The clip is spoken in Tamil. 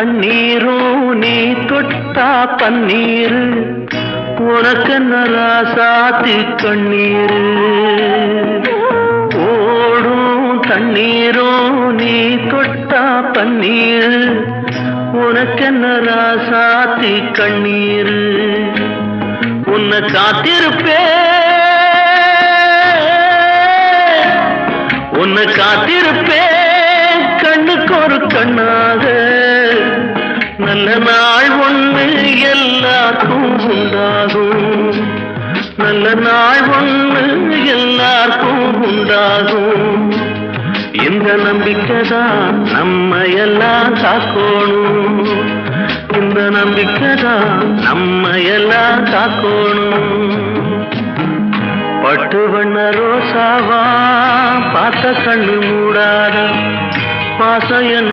தண்ணீரும் நீ தொட்டா பன்னீர் உனக்கென்ன ராசாத்தி கண்ணீர் ஓடும் தண்ணீரும் நீ தொட்டா பன்னீர் உனக்கென்ன ராசாத்தி கண்ணீர் உன்னை காத்திருப்பேன் கண்ணுக்கு ஒரு கண்ணாக நல்ல நாள் ஒன்று எல்லாருக்கும் உண்டாகும் நல்ல நாள் ஒன்று எல்லாருக்கும் உண்டாகும் இந்த நம்பிக்கைதான் நம்ம எல்லாம் காக்கணும் இந்த நம்பிக்கைதான் நம்ம எல்லாம் காக்கணும் பட்டு வண்ண ரோசாவா பார்த்த கண்ணு மூடாத பாசம்